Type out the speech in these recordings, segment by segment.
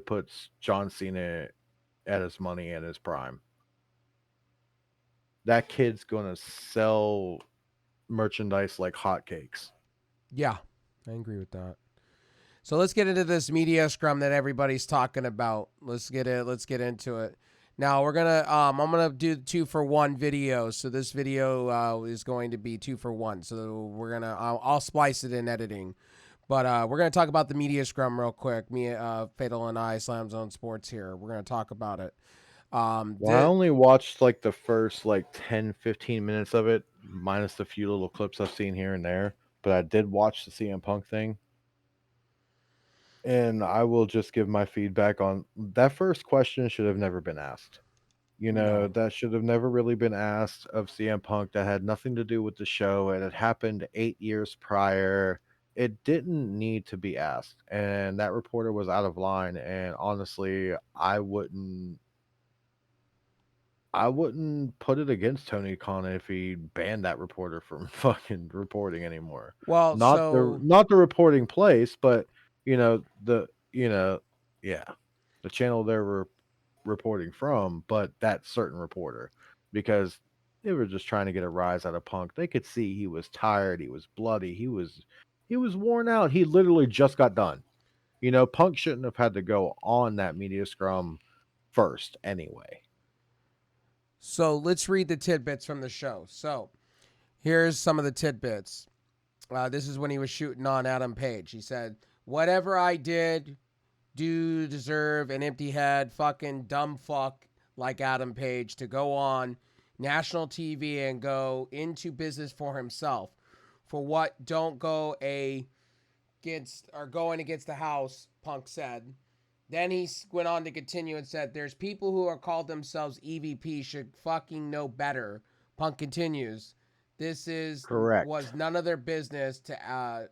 puts John Cena at his money and his prime. That kid's gonna sell merchandise like hotcakes. Yeah, I agree with that. So let's get into this media scrum that everybody's talking about. Let's get it. Let's get into it. Now we're gonna. I'm gonna do 2-for-1 videos. So this video is going to be 2-for-1. So we're gonna. I'll splice it in editing. But we're gonna talk about the media scrum real quick. Me, Fatal, and I, SlamZoneSports here. We're gonna talk about it. Well, I only watched like the first like 10, 15 minutes of it, minus the few little clips I've seen here and there. But I did watch the CM Punk thing. And I will just give my feedback on that first question should have never been asked. No. That should have never really been asked of CM Punk. That had nothing to do with the show. It had happened 8 years prior. It didn't need to be asked. And that reporter was out of line. And honestly, I wouldn't put it against Tony Khan if he banned that reporter from fucking reporting anymore. Well, Not the so not the reporting place, but the yeah, the channel they were reporting from, but that certain reporter because they were just trying to get a rise out of Punk. They could see he was tired, he was bloody, he was worn out. He literally just got done. Punk shouldn't have had to go on that media scrum first anyway. let's read the tidbits from the show. So here's some of the tidbits. This is when he was shooting on Adam Page. He said, "Whatever I did, do deserve an empty head, fucking dumb fuck like Adam Page to go on national TV and go into business for himself. For what don't go against or going against the house," Punk said. Then he went on to continue and said, "There's people who are called themselves EVP should fucking know better." Punk continues, "This was Correct. none of their business to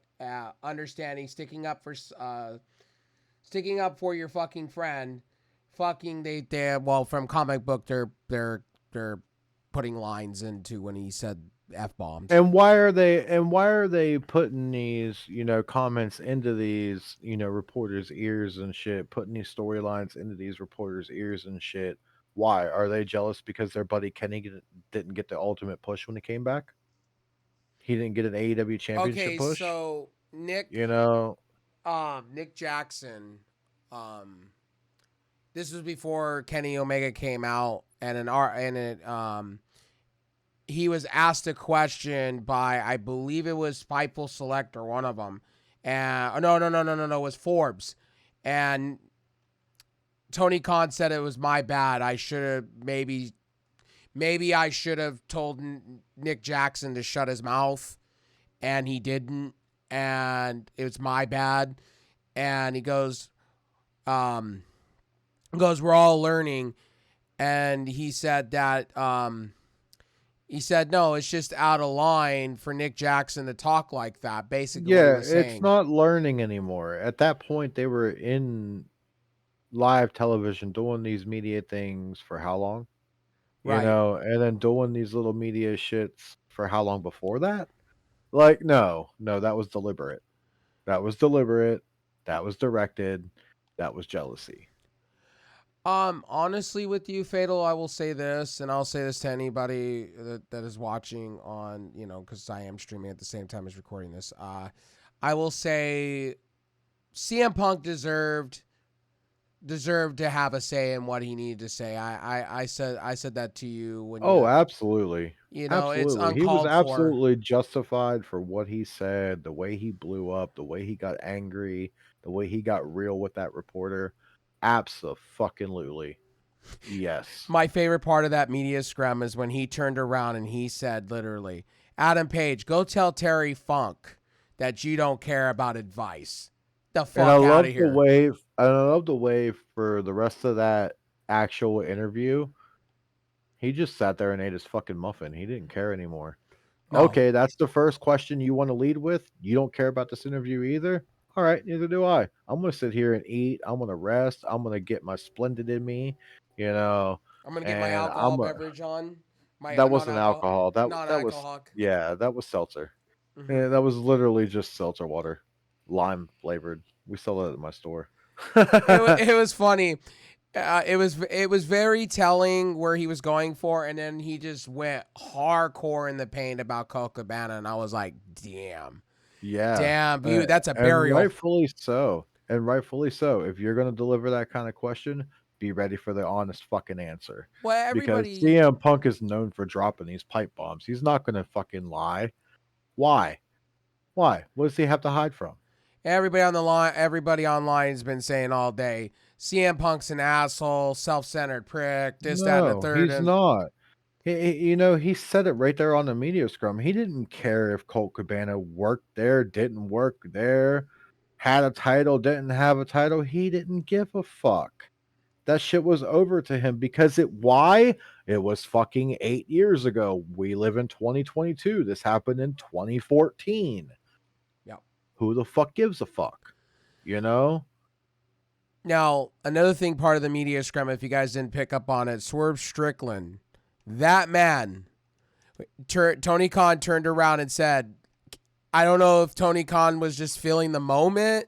understanding sticking up for your fucking friend. Fucking they well from comic book they're putting lines into when he said f bombs. And why are they putting these, comments into these, reporters' ears and shit, putting these storylines into these reporters' ears and shit? Why? Are they jealous because their buddy Kenny didn't get the ultimate push when he came back? He didn't get an AEW championship Okay, push? so You know, Nick Jackson, um, this was before Kenny Omega came out, and he was asked a question by, I believe it was Fightful Select or one of them, and no, it was Forbes, and Tony Khan said it was my bad. I should have maybe I should have told Nick Jackson to shut his mouth, and he didn't, and it was my bad. And he goes, we're all learning, and he said that he said no, it's just out of line for Nick Jackson to talk like that. Basically, what he yeah, was it's saying. not learning anymore. At that point, they were in live television doing these media things for how long? Right. And then doing these little media shits for how long before that? Like, no, no, that was deliberate. That was deliberate. That was directed. That was jealousy. Honestly, with you, Fatal, I will say this, and I'll say this to anybody that is watching on, because I am streaming at the same time as recording this. I will say CM Punk deserved to have a say in what he needed to say. I said that to you when Oh, absolutely. it's Absolutely. He was uncalled for. absolutely justified for what he said, the way he blew up, the way he got angry, the way he got real with that reporter. Abso-fucking-lutely. Yes. My favorite part of that media scrum is when he turned around and he said, literally, "Adam Page, go tell Terry Funk that you don't care about advice. The And I fuck out love of the here." way I love the way for the rest of that actual interview, he just sat there and ate his fucking muffin. He didn't care anymore. No. Okay, that's the first question you wanna lead with? You don't care about this interview either? Alright, neither do I. I'm gonna sit here and eat, I'm gonna rest, I'm gonna get my splendid in me, you know, I'm going to get my and alcohol beverage on. My that wasn't non-alcohol alcohol, that was non-alcoholic. yeah, that was seltzer. Mm-hmm. Yeah, that was literally just seltzer water, lime flavored. We sell it at my store. It was funny. It was very telling where he was going for, and then he just went hardcore in the paint about Colt Cabana, and I was like, Yeah, damn, you, that's a and burial. rightfully so, and rightfully so. If you're gonna deliver that kind of question, be ready for the honest fucking answer, Well, because everybody, CM Punk is known for dropping these pipe bombs. He's not gonna fucking lie. Why? Why? What does he have to hide from? everybody on the line, everybody online has been saying all day, CM Punk's an asshole, self-centered prick, this, that, and the No, third, he's and not. He said it right there on the media scrum. He didn't care if Colt Cabana worked there, didn't work there, had a title, didn't have a title. He didn't give a fuck. That shit was over to him because why? It was fucking 8 years ago. We live in 2022. This happened in 2014. yeah. Who the fuck gives a fuck? You know? Now, another thing part of the media scrum, if you guys didn't pick up on it, Swerve Strickland, that man, Tony Khan turned around and said, I don't know if Tony Khan was just feeling the moment.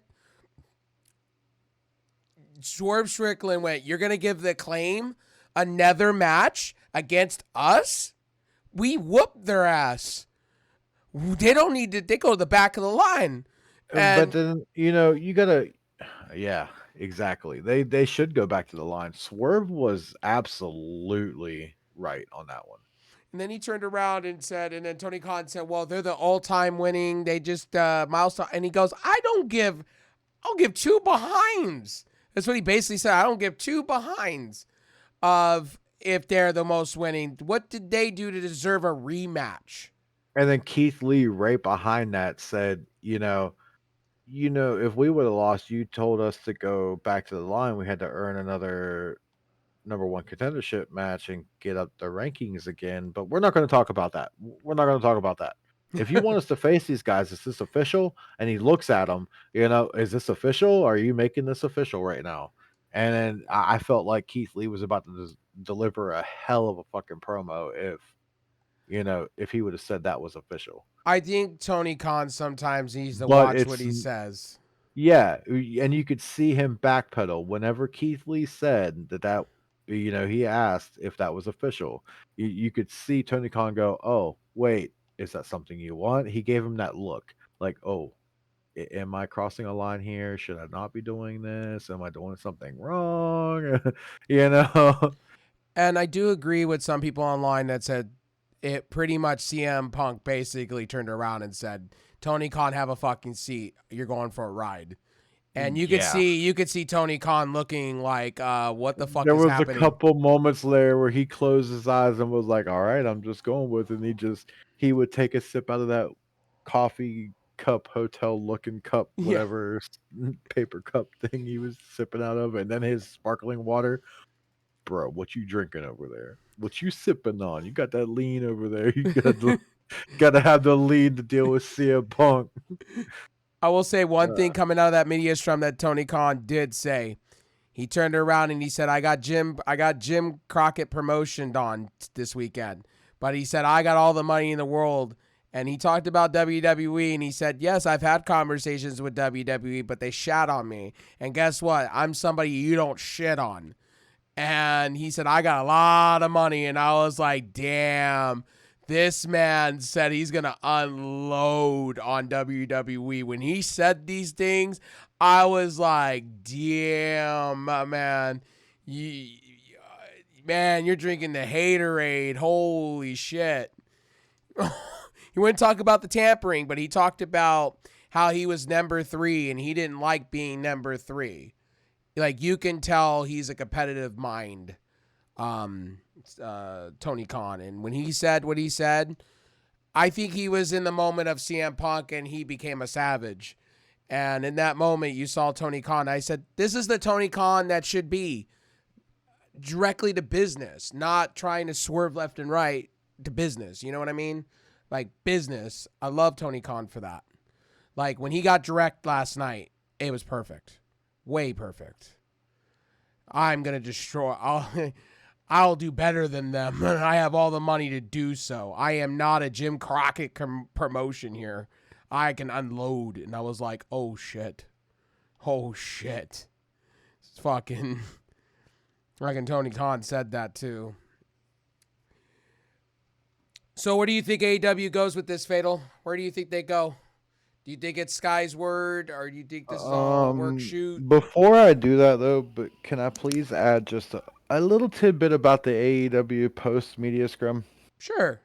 Swerve Strickland went, you're going to give the Acclaim another match against us? We whooped their ass. They don't need to, they go to the back of the line. But And then, you gotta yeah, exactly. They should go back to the line. Swerve was absolutely right on that one. And then he turned around and said, and then Tony Khan said, well, they're the all-time winning. They just milestone. And he goes, I'll give two behinds. That's what he basically said. I don't give two behinds of if they're the most winning. What did they do to deserve a rematch? And then Keith Lee right behind that said, if we would have lost, you told us to go back to the line. We had to earn another number one contendership match and get up the rankings again. But we're not going to talk about that. We're not going to talk about that. If you want us to face these guys, is this official? And he looks at them, is this official? Are you making this official right now? And then I felt like Keith Lee was about to deliver a hell of a fucking promo if he would have said that was official. I think Tony Khan sometimes needs to But watch what it's he says. yeah, and you could see him backpedal whenever Keith Lee said he asked if that was official. You could see Tony Khan go, "Oh, wait, is that something you want?" He gave him that look, like, "Oh, am I crossing a line here? Should I not be doing this? Am I doing something wrong?" you know? And I do agree with some people online that said it pretty much CM Punk basically turned around and said, Tony Khan, have a fucking seat. You're going for a ride. And Yeah. you could see Tony Khan looking like, what the fuck There is was a happening? couple moments there where he closed his eyes and was like, "All right, I'm just going with it." And he would take a sip out of that coffee cup, hotel looking cup, Yeah. whatever paper cup thing he was sipping out of, and then his sparkling water. Bro, what you drinking over there? What you sipping on? You got that lean over there. You gotta have the lean to deal with CM Punk. I will say one Uh, thing coming out of that media scrum that Tony Khan did say. He turned around and he said, I got Jim Crockett promotioned on this weekend. But he said, I got all the money in the world. And he talked about WWE and he said, yes, I've had conversations with WWE, but they shat on me. And guess what? I'm somebody you don't shit on. And he said, I got a lot of money. And I was like, damn, this man said he's going to unload on WWE. When he said these things, I was like, damn, my man. Man, you're drinking the haterade. Holy shit. He wouldn't talk about the tampering, but he talked about how he was number 3 and he didn't like being number 3. Like, you can tell he's a competitive mind, Tony Khan. And when he said what he said, I think he was in the moment of CM Punk and he became a savage. And in that moment, you saw Tony Khan. I said, this is the Tony Khan that should be directly to business, not trying to swerve left and right to business. You know what I mean? Like, business. I love Tony Khan for that. Like, when he got direct last night, it was perfect. Way perfect. I'm going to destroy. I'll do better than them. I have all the money to do so. I am not a Jim Crockett promotion here. I can unload. And I was like, oh, shit. Oh, shit. fucking fucking Tony Khan said that too. So where do you think AEW goes with this, Fatal? Where do you think they go? Do you think it's Sky's word, or do you think this is all a work shoot? Before I do that though, but can I please add just a little tidbit about the AEW post media scrum? Sure.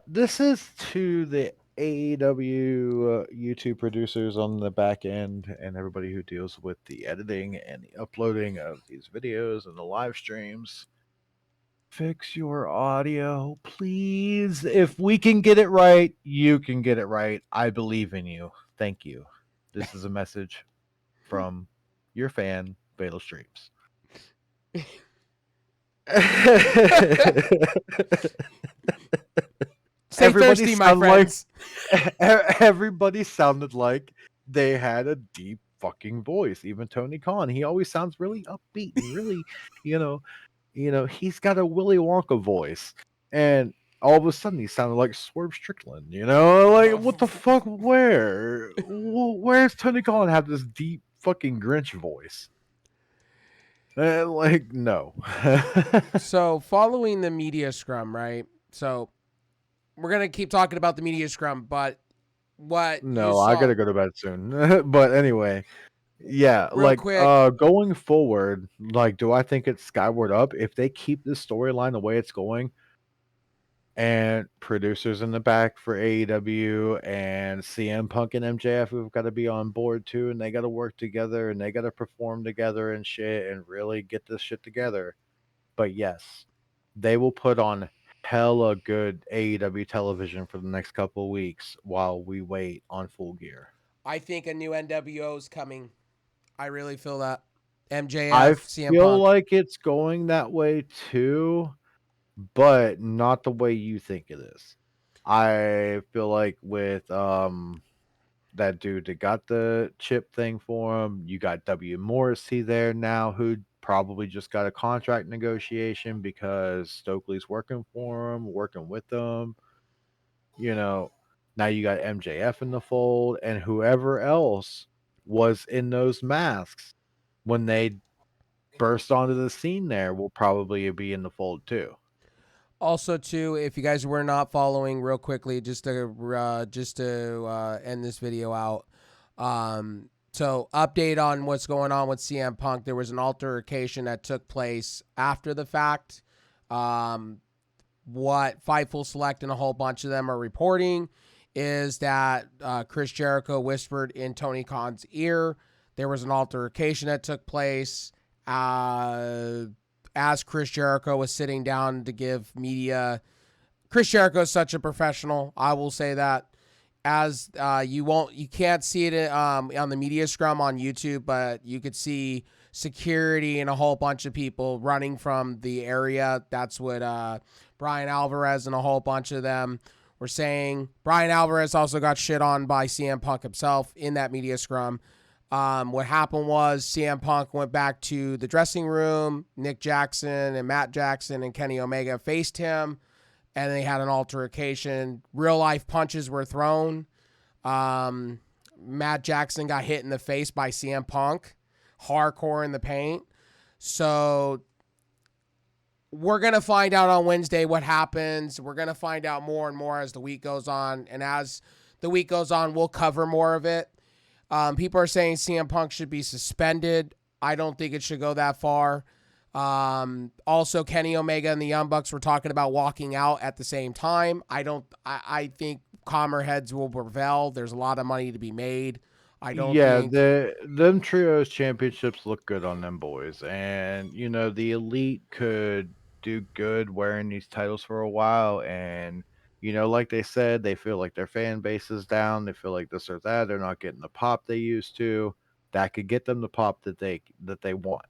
This is to the AEW YouTube producers on the back end and everybody who deals with the editing and the uploading of these videos and the live streams. Fix your audio, please. If we can get it right, you can get it right. I believe in you. Thank you. This is a message from your fan, Fatal Streams. Stay thirsty, my friends. Everybody sounded like they had a deep fucking voice. Even Tony Khan, he always sounds really upbeat and really, you know, he's got a Willy Wonka voice, and all of a sudden he sounded like Swerve Strickland. You know, like what the fuck? Where's Tony Khan have this deep fucking Grinch voice? Like no. So following the media scrum, right? So we're gonna keep talking about the media scrum, but what you No, I saw gotta go to bed soon. But anyway, yeah, real like quick. going forward, like do I think it's skyward up? If they keep this storyline the way it's going, and producers in the back for AEW and CM Punk and MJF who've got to be on board too, and they got to work together and they got to perform together and shit and really get this shit together. But yes, they will put on hella good AEW television for the next couple of weeks while we wait on Full Gear. I think a new NWO is coming. I really feel that. I MJF, CM feel Punk. like it's going that way too, but not the way you think it is. I feel like with that dude that got the chip thing for him, you got W Morrissey there now who probably just got a contract negotiation because Stokely's working for him, working with them. You know, now you got MJF in the fold and whoever else was in those masks when they burst onto the scene there will probably be in the fold too. Also, too, if you guys were not following, real quickly, just to end this video out. So update on what's going on with CM Punk. There was an altercation that took place after the fact. What Fightful Select and a whole bunch of them are reporting is that Chris Jericho whispered in Tony Khan's ear. There was an altercation that took place. As Chris Jericho was sitting down to give media. Chris Jericho is such a professional. I will say that. As you can't see it on the media scrum on YouTube, but you could see security and a whole bunch of people running from the area. That's what Brian Alvarez and a whole bunch of them were saying. Brian Alvarez also got shit on by CM Punk himself in that media scrum. What happened was CM Punk went back to the dressing room. Nick Jackson and Matt Jackson and Kenny Omega faced him, and they had an altercation. Real life punches were thrown. Matt Jackson got hit in the face by CM Punk, hardcore in the paint. So we're going to find out on Wednesday what happens. We're going to find out more and more as the week goes on. And as the week goes on, we'll cover more of it. People are saying CM Punk should be suspended. I don't think it should go that far. Also, Kenny Omega and the Young Bucks were talking about walking out at the same time. I think calmer heads will prevail. There's a lot of money to be made. I don't Yeah, think. them trios championships look good on them boys, and you know the elite could do good wearing these titles for a while, and you know, like they said, they feel like their fan base is down. They feel like this or that. They're not getting the pop they used to. That could get them the pop that they want,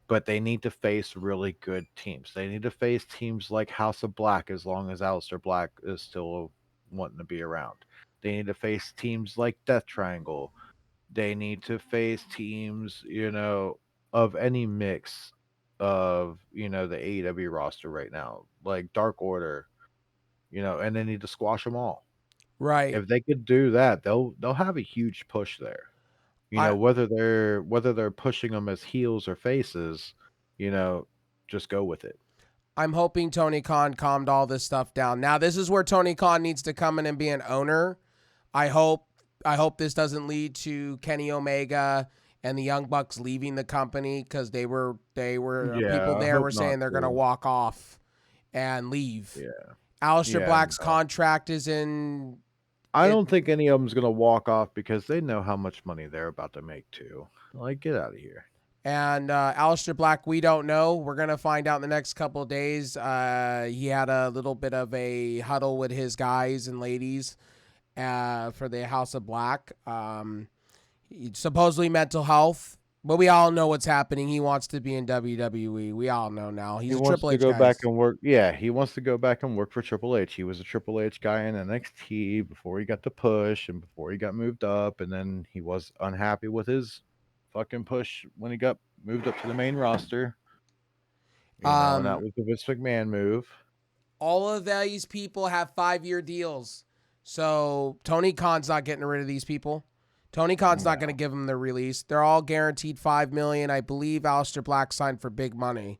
but they need to face really good teams. They need to face teams like House of Black as long as Aleister Black is still wanting to be around. They need to face teams like Death Triangle. They need to face teams, you know, of any mix of, you know, the AEW roster right now, like Dark Order, you know, and they need to squash them all. Right. If they could do that, they'll have a huge push there. I whether they're pushing them as heels or faces, you know, just go with it. I'm hoping Tony Khan calmed all this stuff down. Now, this is where Tony Khan needs to come in and be an owner. I hope this doesn't lead to Kenny Omega and the Young Bucks leaving the company, because they were people Yeah, I there hope were not saying they're going to too. walk off and leave. Yeah. Aleister Yeah, Black's no. contract is in I it. don't think any of them's gonna walk off because they know how much money they're about to make too. Like, get out of here. And Aleister Black, we don't know. We're going to find out in the next couple of days. He had a little bit of a huddle with his guys and ladies for the House of Black. Supposedly mental health, but we all know what's happening. He wants to be in WWE. We all know now. He He's a wants Triple to H go guy. back and work. Yeah, he wants to go back and work for Triple H. He was a Triple H guy in NXT before he got the push and before he got moved up, and then he was unhappy with his fucking push when he got moved up to the main roster. And that Um, was the Vince McMahon move. all of these people have 5-year deals, so Tony Khan's not getting rid of these people. Tony Khan's not going to No. give them the release. They're all guaranteed $5 million. I believe Aleister Black signed for big money.